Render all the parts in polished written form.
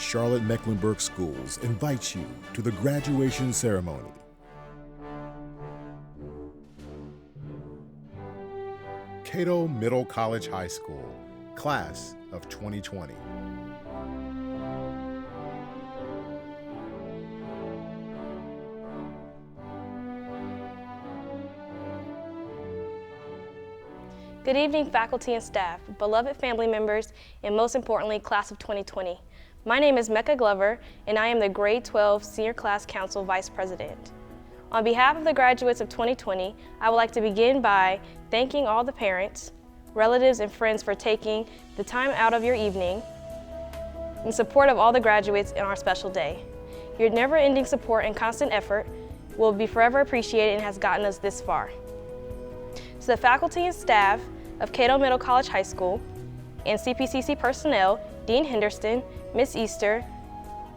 Charlotte-Mecklenburg Schools invites you to the graduation ceremony. Cato Middle College High School, Class of 2020. Good evening, faculty and staff, beloved family members, and most importantly, Class of 2020. My name is Mecca Glover, and I am the Grade 12 Senior Class Council Vice President. On behalf of the graduates of 2020, I would like to begin by thanking all the parents, relatives, and friends for taking the time out of your evening in support of all the graduates in our special day. Your never-ending support and constant effort will be forever appreciated and has gotten us this far. To the faculty and staff of Cato Middle College High School and CPCC personnel, Dean Henderson, Ms. Easter,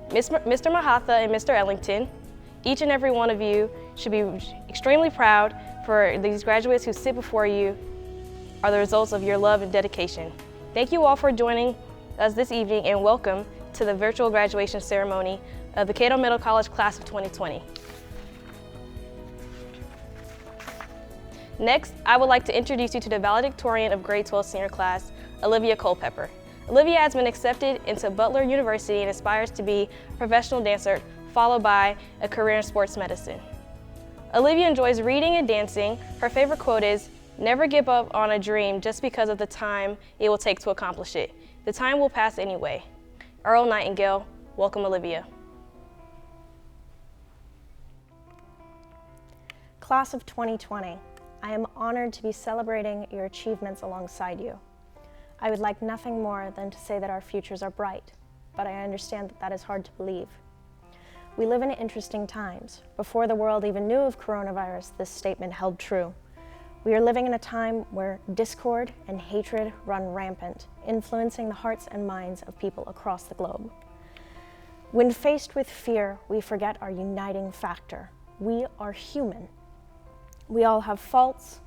Mr. Mahatha, and Mr. Ellington, each and every one of you should be extremely proud for these graduates who sit before you are the results of your love and dedication. Thank you all for joining us this evening and welcome to the virtual graduation ceremony of the Cato Middle College Class of 2020. Next, I would like to introduce you to the Valedictorian of Grade 12 Senior Class, Olivia Culpepper. Olivia has been accepted into Butler University and aspires to be a professional dancer, followed by a career in sports medicine. Olivia enjoys reading and dancing. Her favorite quote is, "Never give up on a dream just because of the time it will take to accomplish it. The time will pass anyway." Earl Nightingale, welcome Olivia. Class of 2020. I am honored to be celebrating your achievements alongside you. I would like nothing more than to say that our futures are bright, but I understand that that is hard to believe. We live in interesting times. Before the world even knew of coronavirus, this statement held true. We are living in a time where discord and hatred run rampant, influencing the hearts and minds of people across the globe. When faced with fear, we forget our uniting factor. We are human. We all have faults,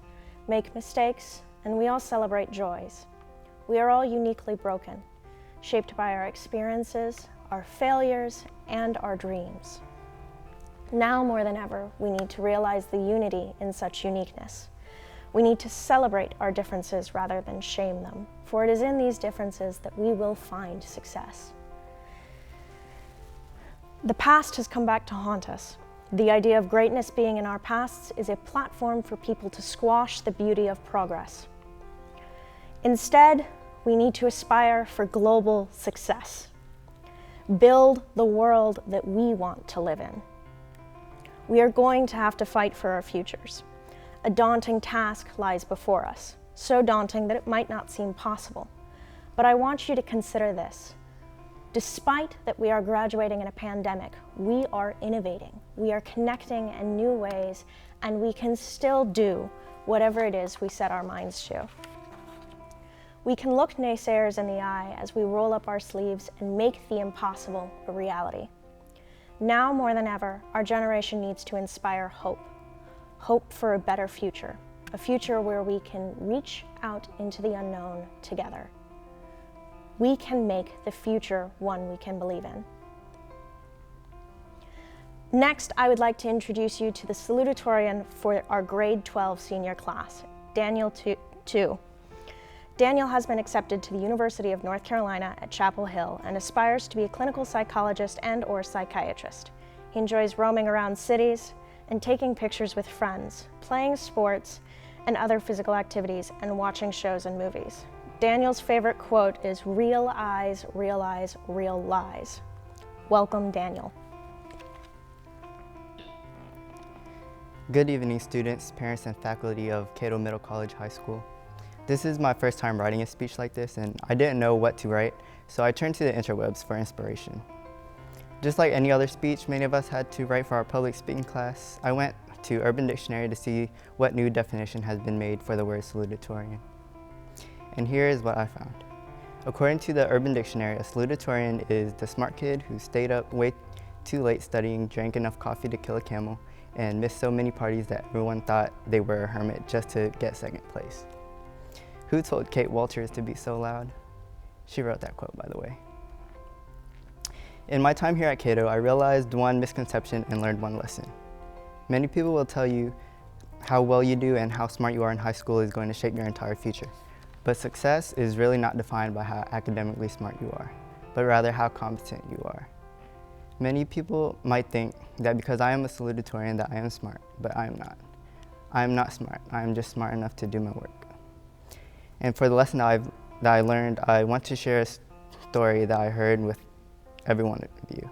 make mistakes, and we all celebrate joys. We are all uniquely broken, shaped by our experiences, our failures, and our dreams. Now more than ever, we need to realize the unity in such uniqueness. We need to celebrate our differences rather than shame them, for it is in these differences that we will find success. The past has come back to haunt us. The idea of greatness being in our pasts is a platform for people to squash the beauty of progress. Instead, we need to aspire for global success. Build the world that we want to live in. We are going to have to fight for our futures. A daunting task lies before us, so daunting that it might not seem possible. But I want you to consider this. Despite that we are graduating in a pandemic, we are innovating, we are connecting in new ways, and we can still do whatever it is we set our minds to. We can look naysayers in the eye as we roll up our sleeves and make the impossible a reality. Now more than ever, our generation needs to inspire hope. Hope for a better future, a future where we can reach out into the unknown together. We can make the future one we can believe in. Next, I would like to introduce you to the Salutatorian for our Grade 12 Senior Class, Daniel 2. Daniel has been accepted to the University of North Carolina at Chapel Hill and aspires to be a clinical psychologist and/or psychiatrist. He enjoys roaming around cities and taking pictures with friends, playing sports and other physical activities, and watching shows and movies. Daniel's favorite quote is, "Real eyes realize real lies." Welcome, Daniel. Good evening, students, parents, and faculty of Cato Middle College High School. This is my first time writing a speech like this, and I didn't know what to write, so I turned to the interwebs for inspiration. Just like any other speech many of us had to write for our public speaking class, I went to Urban Dictionary to see what new definition has been made for the word salutatorian. And here is what I found. According to the Urban Dictionary, a salutatorian is the smart kid who stayed up way too late studying, drank enough coffee to kill a camel, and missed so many parties that everyone thought they were a hermit just to get second place. Who told Kate Walters to be so loud? She wrote that quote, by the way. In my time here at Cato, I realized one misconception and learned one lesson. Many people will tell you how well you do and how smart you are in high school is going to shape your entire future. But success is really not defined by how academically smart you are, but rather how competent you are. Many people might think that because I am a salutatorian that I am smart, but I am not. I am not smart. I am just smart enough to do my work. And for the lesson that I learned, I want to share a story that I heard with every one of you.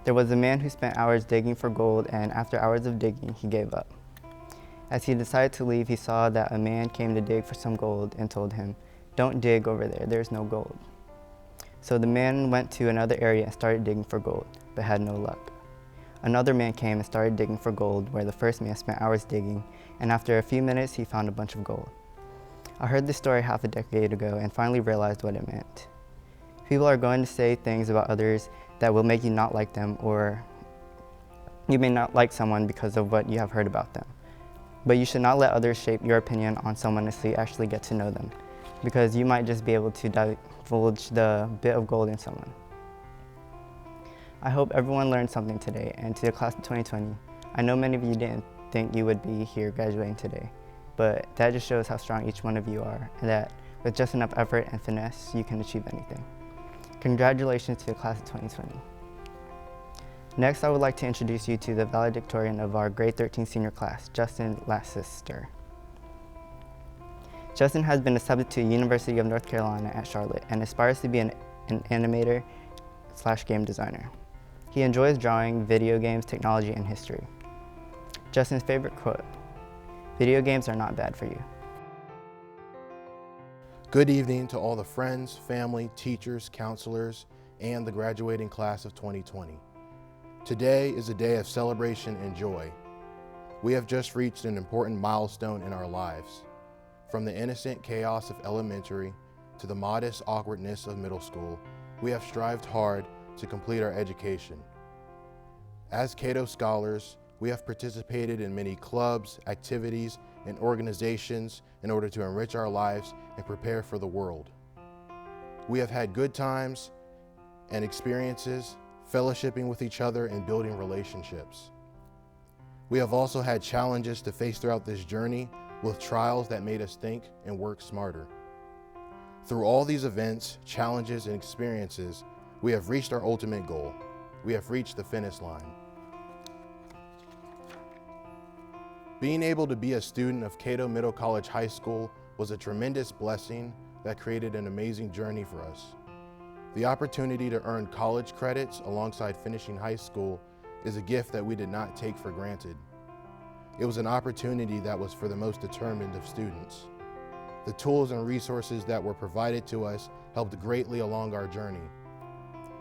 There was a man who spent hours digging for gold, and after hours of digging, he gave up. As he decided to leave, he saw that a man came to dig for some gold and told him, "Don't dig over there, there's no gold." So the man went to another area and started digging for gold, but had no luck. Another man came and started digging for gold where the first man spent hours digging, and after a few minutes, he found a bunch of gold. I heard this story half a decade ago and finally realized what it meant. People are going to say things about others that will make you not like them, or you may not like someone because of what you have heard about them. But you should not let others shape your opinion on someone until you actually get to know them, because you might just be able to divulge the bit of gold in someone. I hope everyone learned something today, and to the class of 2020, I know many of you didn't think you would be here graduating today, but that just shows how strong each one of you are, and that with just enough effort and finesse, you can achieve anything. Congratulations to the class of 2020. Next, I would like to introduce you to the valedictorian of our grade 13 senior class, Justin Lassister. Justin has been accepted to the University of North Carolina at Charlotte and aspires to be an animator/game designer. He enjoys drawing, video games, technology, and history. Justin's favorite quote: "Video games are not bad for you." Good evening to all the friends, family, teachers, counselors, and the graduating class of 2020. Today is a day of celebration and joy. We have just reached an important milestone in our lives. From the innocent chaos of elementary to the modest awkwardness of middle school, we have strived hard to complete our education. As Cato scholars, we have participated in many clubs, activities, and organizations in order to enrich our lives and prepare for the world. We have had good times and experiences, fellowshipping with each other and building relationships. We have also had challenges to face throughout this journey, with trials that made us think and work smarter. Through all these events, challenges, and experiences, we have reached our ultimate goal. We have reached the finish line. Being able to be a student of Cato Middle College High School was a tremendous blessing that created an amazing journey for us. The opportunity to earn college credits alongside finishing high school is a gift that we did not take for granted. It was an opportunity that was for the most determined of students. The tools and resources that were provided to us helped greatly along our journey.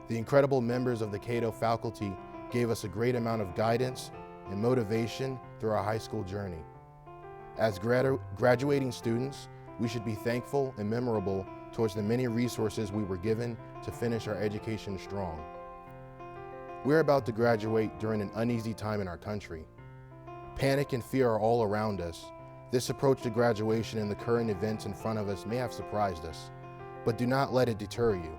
The incredible members of the Cato faculty gave us a great amount of guidance and motivation through our high school journey. As graduating students, we should be thankful and memorable towards the many resources we were given to finish our education strong. We're about to graduate during an uneasy time in our country. Panic and fear are all around us. This approach to graduation and the current events in front of us may have surprised us, but do not let it deter you.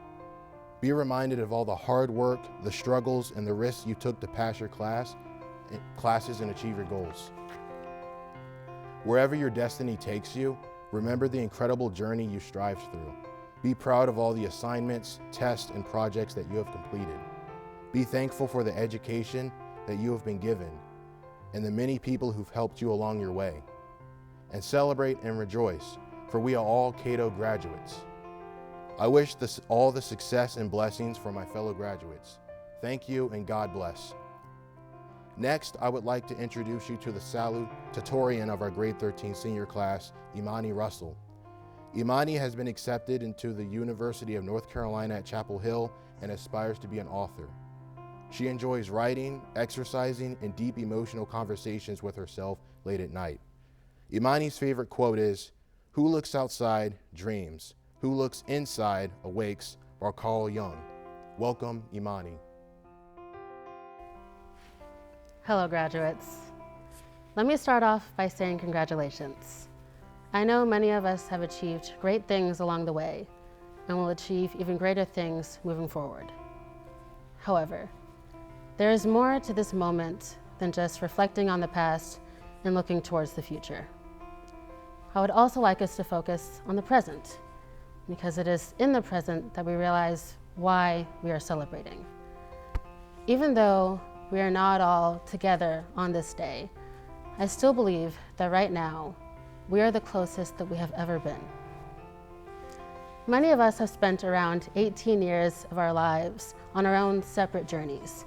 Be reminded of all the hard work, the struggles, and the risks you took to pass your classes and achieve your goals. Wherever your destiny takes you, remember the incredible journey you strived through. Be proud of all the assignments, tests, and projects that you have completed. Be thankful for the education that you have been given and the many people who've helped you along your way. And celebrate and rejoice, for we are all Cato graduates. I wish all the success and blessings for my fellow graduates. Thank you and God bless. Next, I would like to introduce you to the Salutatorian of our grade 13 senior class, Imani Russell. Imani has been accepted into the University of North Carolina at Chapel Hill and aspires to be an author. She enjoys writing, exercising, and deep emotional conversations with herself late at night. Imani's favorite quote is, "Who looks outside dreams. Who looks inside awakes," by Carl Jung. Welcome, Imani. Hello, graduates. Let me start off by saying congratulations. I know many of us have achieved great things along the way and will achieve even greater things moving forward. However, there is more to this moment than just reflecting on the past and looking towards the future. I would also like us to focus on the present, because it is in the present that we realize why we are celebrating. Even though we are not all together on this day, I still believe that right now, we are the closest that we have ever been. Many of us have spent around 18 years of our lives on our own separate journeys.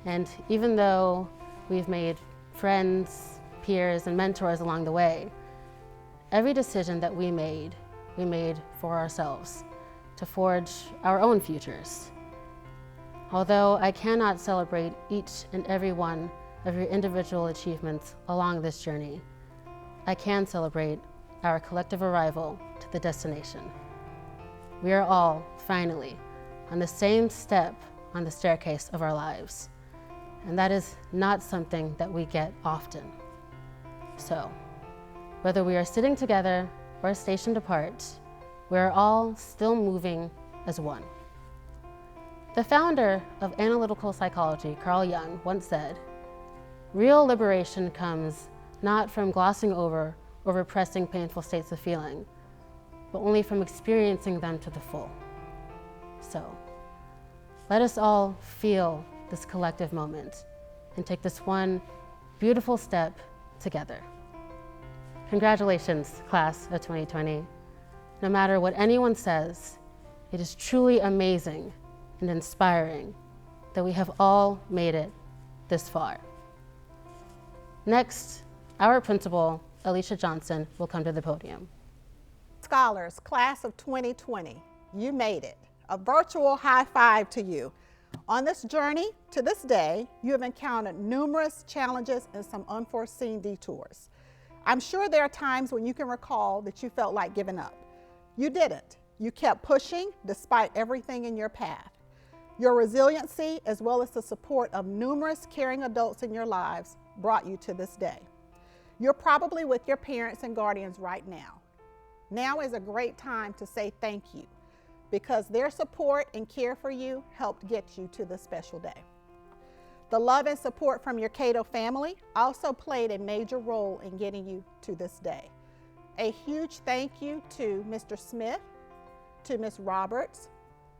And even though we've made friends, peers, and mentors along the way, every decision that we made for ourselves to forge our own futures. Although I cannot celebrate each and every one of your individual achievements along this journey, I can celebrate our collective arrival to the destination. We are all, finally, on the same step on the staircase of our lives. And that is not something that we get often. So, whether we are sitting together or stationed apart, we are all still moving as one. The founder of analytical psychology, Carl Jung, once said, "Real liberation comes not from glossing over or repressing painful states of feeling, but only from experiencing them to the full." So, let us all feel this collective moment and take this one beautiful step together. Congratulations, class of 2020. No matter what anyone says, it is truly amazing and inspiring that we have all made it this far. Next, our principal, Alicia Johnson, will come to the podium. Scholars, class of 2020, you made it. A virtual high five to you. On this journey to this day, you have encountered numerous challenges and some unforeseen detours. I'm sure there are times when you can recall that you felt like giving up. You didn't. You kept pushing despite everything in your path. Your resiliency, as well as the support of numerous caring adults in your lives, brought you to this day. You're probably with your parents and guardians right now. Now is a great time to say thank you, because their support and care for you helped get you to this special day. The love and support from your Cato family also played a major role in getting you to this day. A huge thank you to Mr. Smith, to Ms. Roberts,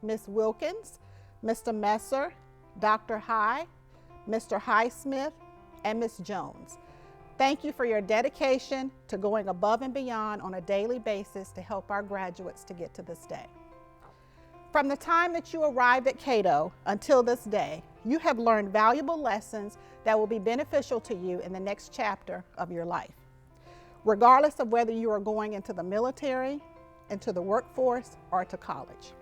Ms. Wilkins, Mr. Messer, Dr. High, Mr. Highsmith, and Ms. Jones. Thank you for your dedication to going above and beyond on a daily basis to help our graduates to get to this day. From the time that you arrived at Cato until this day, you have learned valuable lessons that will be beneficial to you in the next chapter of your life, regardless of whether you are going into the military, into the workforce, or to college.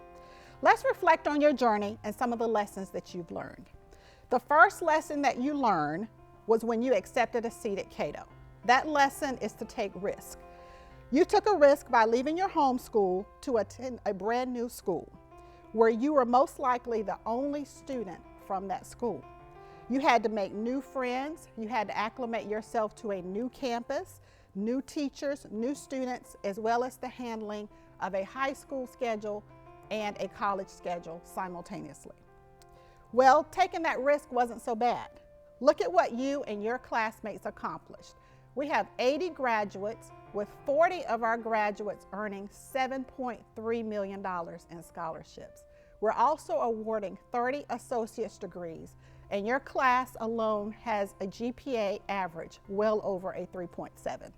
Let's reflect on your journey and some of the lessons that you've learned. The first lesson that you learned was when you accepted a seat at Cato. That lesson is to take risk. You took a risk by leaving your home school to attend a brand new school, where you were most likely the only student from that school. You had to make new friends, you had to acclimate yourself to a new campus, new teachers, new students, as well as the handling of a high school schedule and a college schedule simultaneously. Well, taking that risk wasn't so bad. Look at what you and your classmates accomplished. We have 80 graduates, with 40 of our graduates earning $7.3 million in scholarships. We're also awarding 30 associate's degrees, and your class alone has a GPA average well over a 3.7.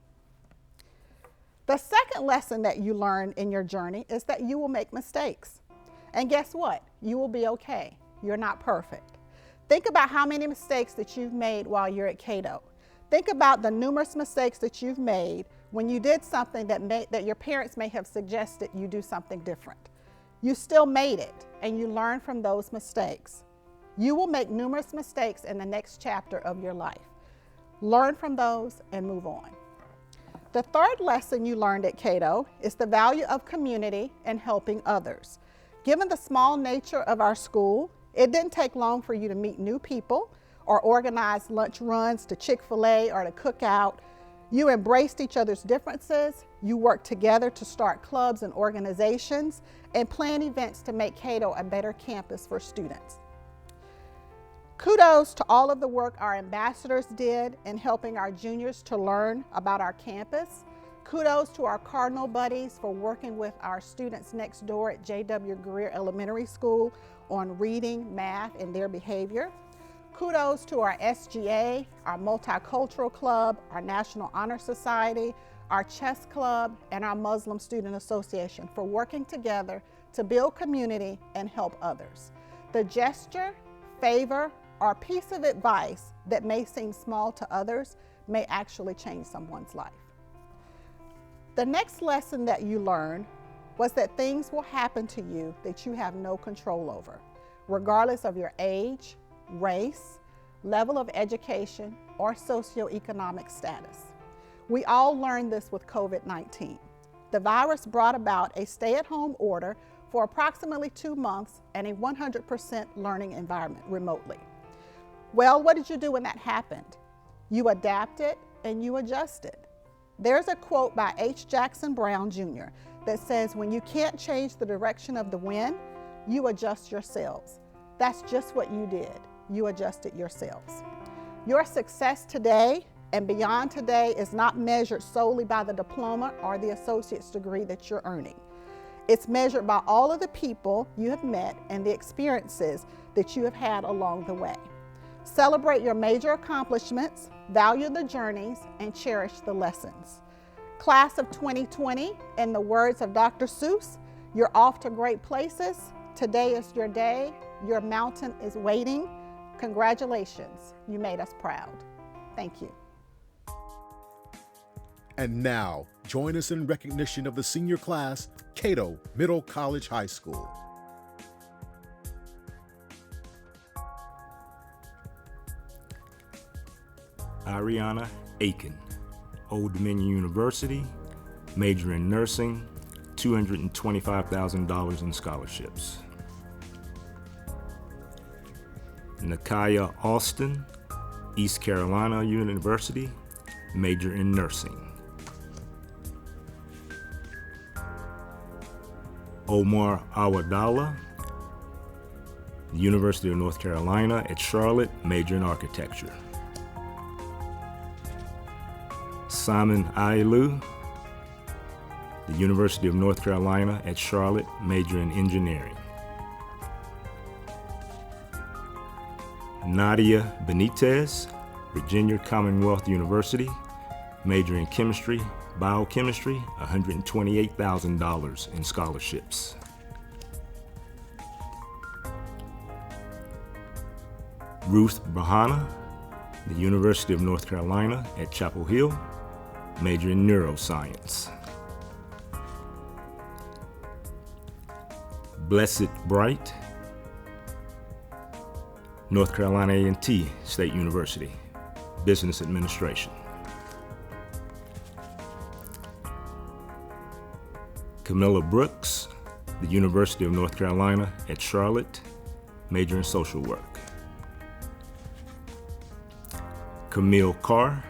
The second lesson that you learned in your journey is that you will make mistakes. And guess what? You will be okay. You're not perfect. Think about how many mistakes that you've made while you're at Cato. Think about the numerous mistakes that you've made when you did something that your parents may have suggested you do something different. You still made it, and you learned from those mistakes. You will make numerous mistakes in the next chapter of your life. Learn from those and move on. The third lesson you learned at Cato is the value of community and helping others. Given the small nature of our school, it didn't take long for you to meet new people or organize lunch runs to Chick-fil-A or to Cookout. You embraced each other's differences. You worked together to start clubs and organizations and plan events to make Cato a better campus for students. Kudos to all of the work our ambassadors did in helping our juniors to learn about our campus. Kudos to our Cardinal buddies for working with our students next door at J.W. Greer Elementary School on reading, math, and their behavior. Kudos to our SGA, our Multicultural Club, our National Honor Society, our Chess Club, and our Muslim Student Association for working together to build community and help others. The gesture, favor, or piece of advice that may seem small to others may actually change someone's life. The next lesson that you learned was that things will happen to you that you have no control over, regardless of your age, race, level of education, or socioeconomic status. We all learned this with COVID-19. The virus brought about a stay-at-home order for approximately 2 months and a 100% learning environment remotely. Well, what did you do when that happened? You adapted and you adjusted. There's a quote by H. Jackson Brown Jr. that says, when you can't change the direction of the wind, you adjust your sails. That's just what you did. You adjusted your sails. Your success today and beyond today is not measured solely by the diploma or the associate's degree that you're earning. It's measured by all of the people you have met and the experiences that you have had along the way. Celebrate your major accomplishments, value the journeys, and cherish the lessons. Class of 2020, in the words of Dr. Seuss, you're off to great places. Today is your day. Your mountain is waiting. Congratulations, you made us proud. Thank you. And now, join us in recognition of the senior class, Cato Middle College High School. Ariana Aiken, Old Dominion University, major in nursing, $225,000 in scholarships. Nakaya Austin, East Carolina University, major in nursing. Omar Awadallah, University of North Carolina at Charlotte, major in architecture. Simon Ailu, the University of North Carolina at Charlotte, major in engineering. Nadia Benitez, Virginia Commonwealth University, major in chemistry, biochemistry, $128,000 in scholarships. Ruth Bahana, the University of North Carolina at Chapel Hill, major in neuroscience. Blessed Bright, North Carolina A&T State University, business administration. Camilla Brooks, the University of North Carolina at Charlotte, major in social work. Camille Carr,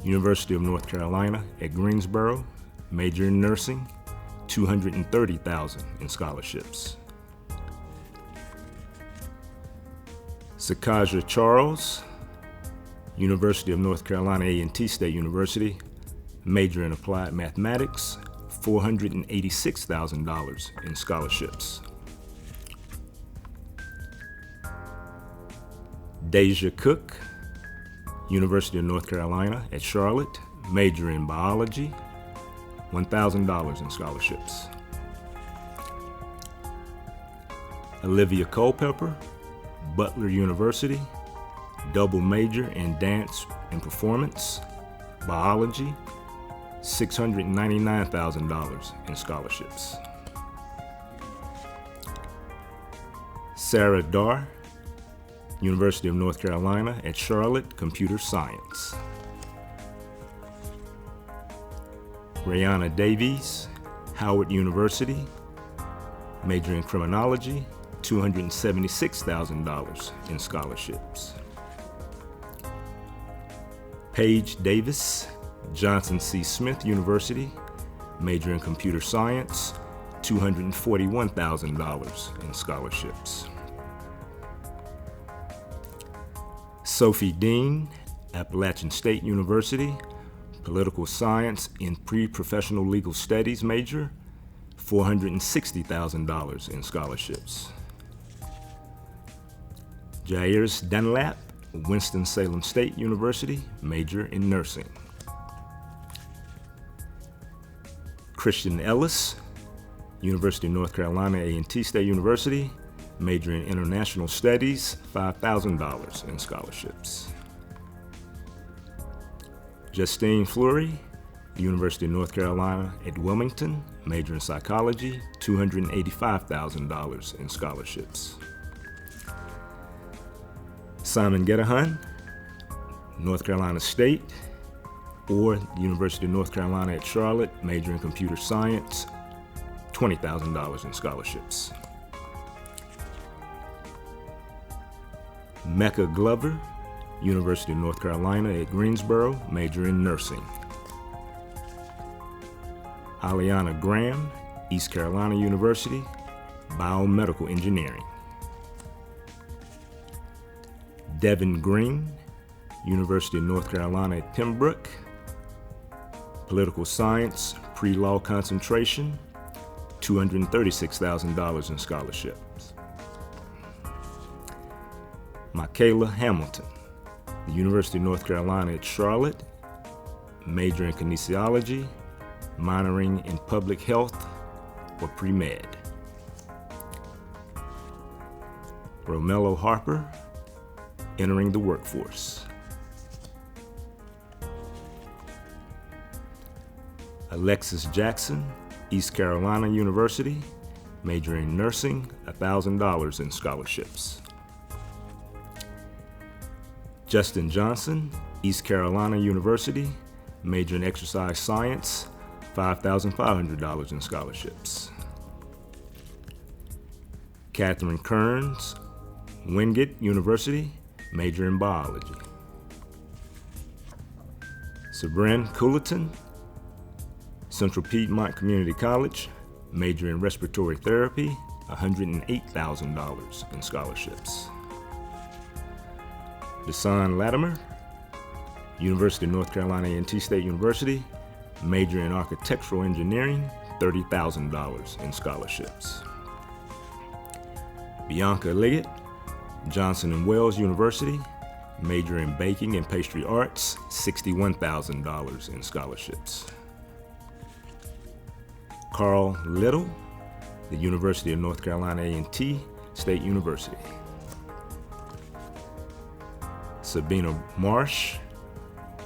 University of North Carolina at Greensboro, major in nursing, $230,000 in scholarships. Sakaja Charles, University of North Carolina A&T State University, major in applied mathematics, $486,000 in scholarships. Deja Cook, University of North Carolina at Charlotte, major in biology, $1,000 in scholarships. Olivia Culpepper, Butler University, double major in dance and performance, biology, $699,000 in scholarships. Sarah Dar, University of North Carolina at Charlotte, computer science. Rayana Davies, Howard University, major in criminology, $276,000 in scholarships. Paige Davis, Johnson C. Smith University, major in computer science, $241,000 in scholarships. Sophie Dean, Appalachian State University, Political Science in Pre-Professional Legal Studies major, $460,000 in scholarships. Jairus Dunlap, Winston-Salem State University, major in nursing. Christian Ellis, University of North Carolina A&T State University, major in international studies, $5,000 in scholarships. Justine Fleury, University of North Carolina at Wilmington, major in psychology, $285,000 in scholarships. Simon Gedahan, North Carolina State, or University of North Carolina at Charlotte, major in computer science, $20,000 in scholarships. Mecca Glover, University of North Carolina at Greensboro, major in nursing. Aliana Graham, East Carolina University, biomedical engineering. Devin Green, University of North Carolina at Pembroke, political science, pre-law concentration, $236,000 in scholarships. Michaela Hamilton, the University of North Carolina at Charlotte, major in kinesiology, minoring in public health or pre-med. Romello Harper, entering the workforce. Alexis Jackson, East Carolina University, major in nursing, $1,000 in scholarships. Justin Johnson, East Carolina University, major in exercise science, $5,500 in scholarships. Catherine Kearns, Wingate University, major in biology. Sabrin Coulaton, Central Piedmont Community College, major in respiratory therapy, $108,000 in scholarships. Desan Latimer, University of North Carolina A&T State University, major in architectural engineering, $30,000 in scholarships. Bianca Liggett, Johnson & Wales University, major in baking and pastry arts, $61,000 in scholarships. Carl Little, the University of North Carolina A&T State University. Sabina Marsh,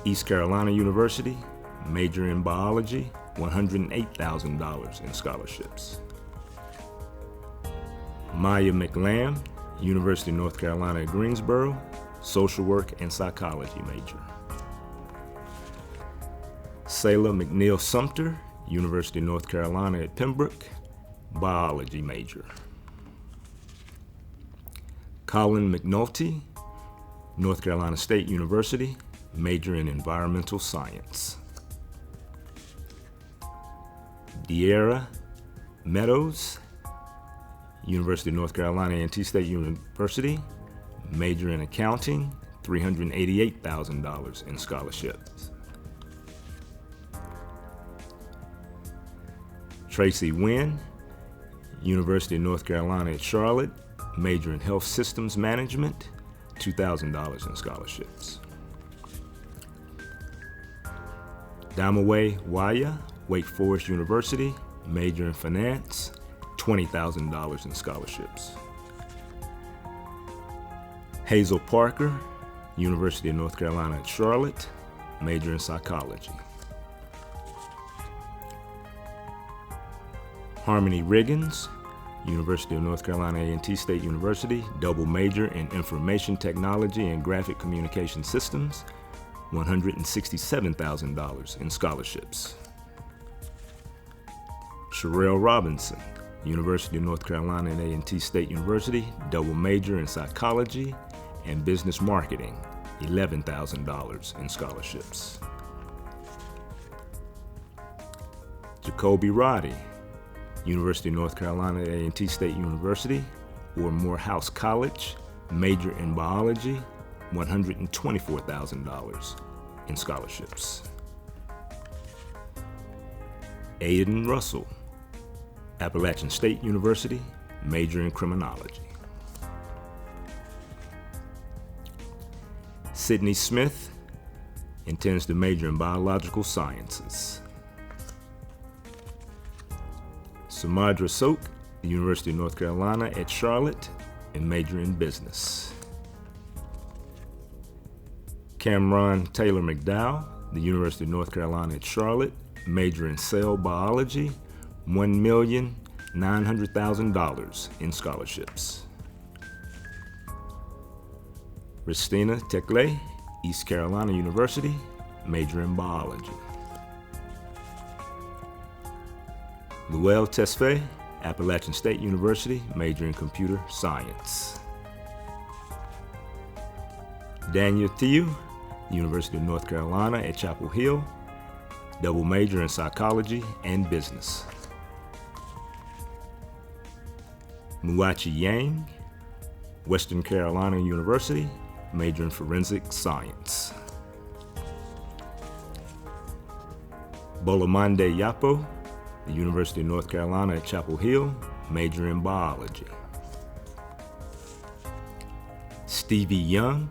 East Carolina University, major in biology, $108,000 in scholarships. Maya McLam, University of North Carolina at Greensboro, social work and psychology major. Sayla McNeil Sumter, University of North Carolina at Pembroke, biology major. Colin McNulty, North Carolina State University, major in environmental science. De'Ara Meadows, University of North Carolina A&T State University, major in accounting, $388,000 in scholarships. Tracy Wynn, University of North Carolina at Charlotte, major in health systems management, $2,000 in scholarships. Damawe Waya, Wake Forest University, major in finance, $20,000 in scholarships. Hazel Parker, University of North Carolina at Charlotte, major in psychology. Harmony Riggins, University of North Carolina A&T State University, double major in information technology and graphic communication systems, $167,000 in scholarships. Sherelle Robinson, University of North Carolina and A&T State University, double major in psychology and business marketing, $11,000 in scholarships. Jacoby Roddy, University of North Carolina A&T State University, or Morehouse College, major in biology, $124,000 in scholarships. Aiden Russell, Appalachian State University, major in criminology. Sydney Smith intends to major in biological sciences. Samadra Sok, the University of North Carolina at Charlotte, and major in business. Cameron Taylor McDowell, the University of North Carolina at Charlotte, major in cell biology, $1,900,000 in scholarships. Christina Tekle, East Carolina University, major in biology. Luel Tesfaye, Appalachian State University, major in computer science. Daniel Thieu, University of North Carolina at Chapel Hill, double major in psychology and business. Muachi Yang, Western Carolina University, major in forensic science. Bolamande Yapo, the University of North Carolina at Chapel Hill, major in biology. Stevie Young,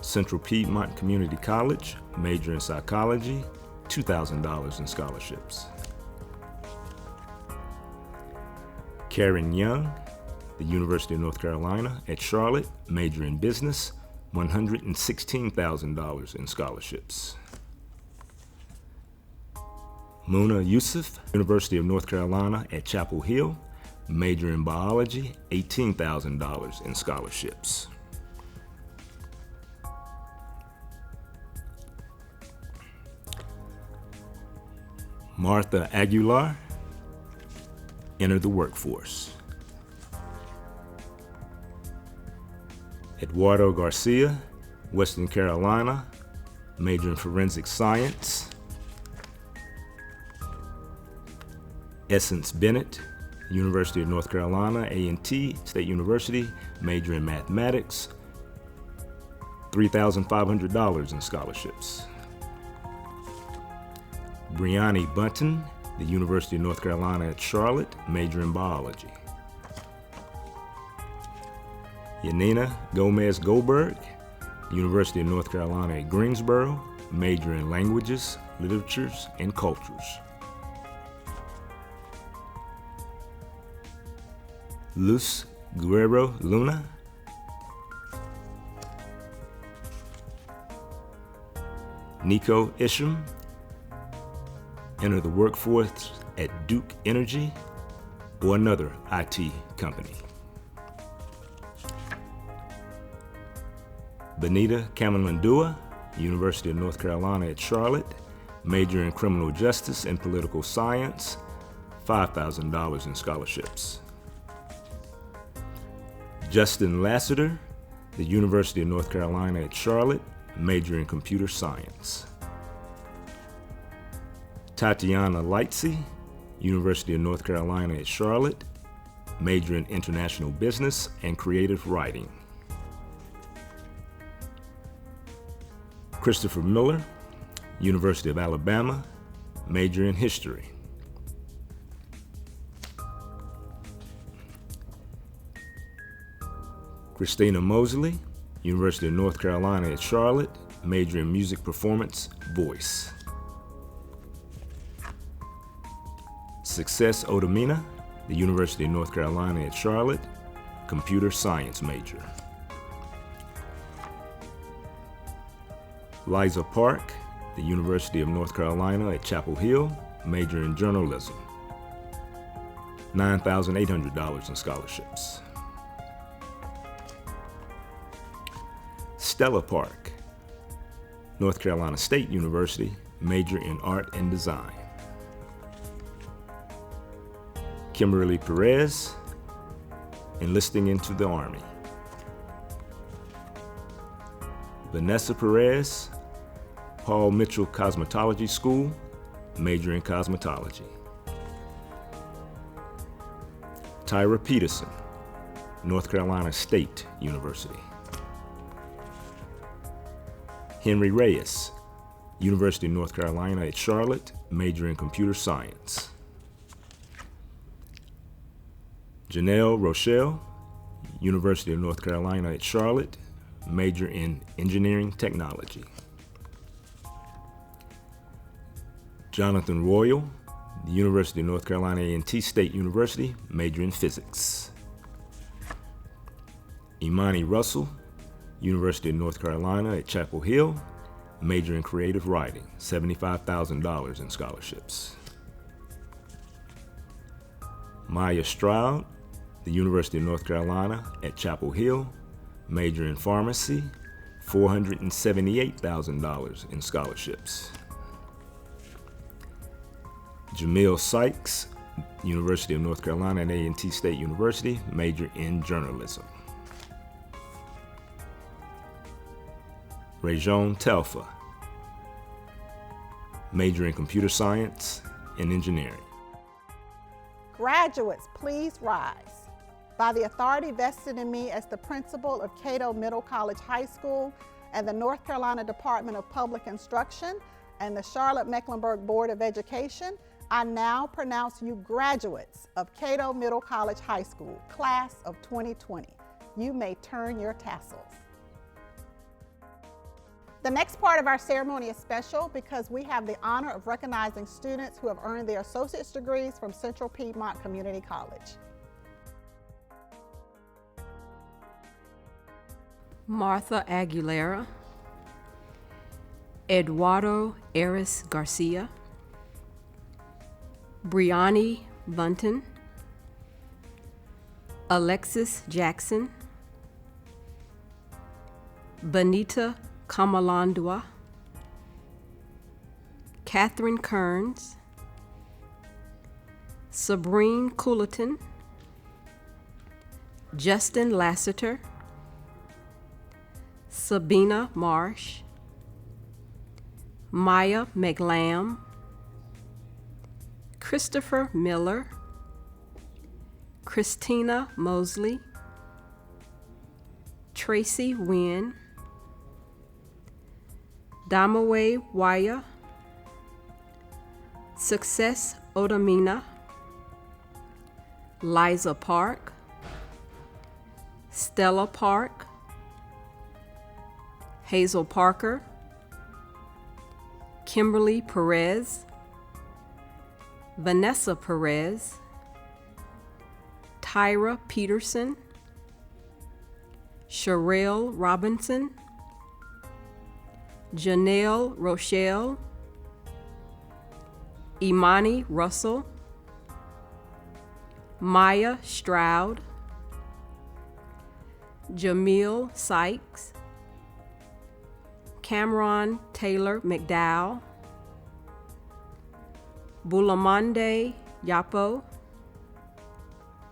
Central Piedmont Community College, major in psychology, $2,000 in scholarships. Karen Young, the University of North Carolina at Charlotte, major in business, $116,000 in scholarships. Muna Yusuf, University of North Carolina at Chapel Hill, major in biology, $18,000 in scholarships. Martha Aguilar, enter the workforce. Eduardo Garcia, Western Carolina, major in forensic science. Essence Bennett, University of North Carolina, A&T State University, major in mathematics, $3,500 in scholarships. Brianni Bunton, the University of North Carolina at Charlotte, major in biology. Yanina Gomez Goldberg, University of North Carolina at Greensboro, major in languages, literatures, and cultures. Luz Guerrero Luna, Nico Isham, enter the workforce at Duke Energy or another IT company. Benita Kamalandua, University of North Carolina at Charlotte, major in criminal justice and political science, $5,000 in scholarships. Justin Lassiter, the University of North Carolina at Charlotte, major in computer science. Tatiana Lightsey, University of North Carolina at Charlotte, major in international business and creative writing. Christopher Miller, University of Alabama, major in history. Christina Mosley, University of North Carolina at Charlotte, major in music performance, voice. Success Odamina, the University of North Carolina at Charlotte, computer science major. Liza Park, the University of North Carolina at Chapel Hill, major in journalism. $9,800 in scholarships. Stella Park, North Carolina State University, major in art and design. Kimberly Perez, enlisting into the Army. Vanessa Perez, Paul Mitchell Cosmetology School, major in cosmetology. Tyra Peterson, North Carolina State University. Henry Reyes, University of North Carolina at Charlotte, major in computer science. Janelle Rochelle, University of North Carolina at Charlotte, major in engineering technology. Jonathan Royal, the University of North Carolina A&T State University, major in physics. Imani Russell, University of North Carolina at Chapel Hill, major in creative writing, $75,000 in scholarships. Maya Stroud, the University of North Carolina at Chapel Hill, major in pharmacy, $478,000 in scholarships. Jamil Sykes, University of North Carolina at A&T State University, major in journalism. Rajon Telfa, major in computer science and engineering. Graduates, please rise. By the authority vested in me as the principal of Cato Middle College High School and the North Carolina Department of Public Instruction and the Charlotte-Mecklenburg Board of Education, I now pronounce you graduates of Cato Middle College High School, class of 2020. You may turn your tassels. The next part of our ceremony is special because we have the honor of recognizing students who have earned their associate's degrees from Central Piedmont Community College. Martha Aguilera, Eduardo Aris Garcia, Brianni Bunton, Alexis Jackson, Benita Kamalandua, Catherine Kearns, Sabrine Coulaton, Justin Lassiter, Sabina Marsh, Maya McLam, Christopher Miller, Christina Mosley, Tracy Wynn, Damawe Waya, Success Odamina, Liza Park, Stella Park, Hazel Parker, Kimberly Perez, Vanessa Perez, Tyra Peterson, Sherelle Robinson, Janelle Rochelle, Imani Russell, Maya Stroud, Jamil Sykes, Cameron Taylor McDowell, Bulamande Yapo,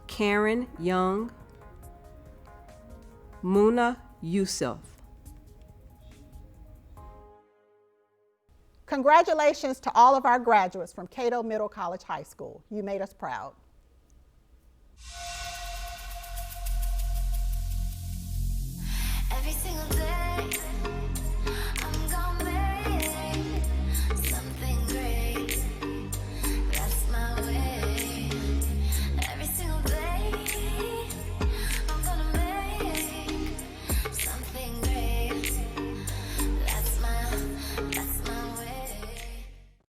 Karen Young, Muna Yusuf. Congratulations to all of our graduates from Cato Middle College High School. You made us proud.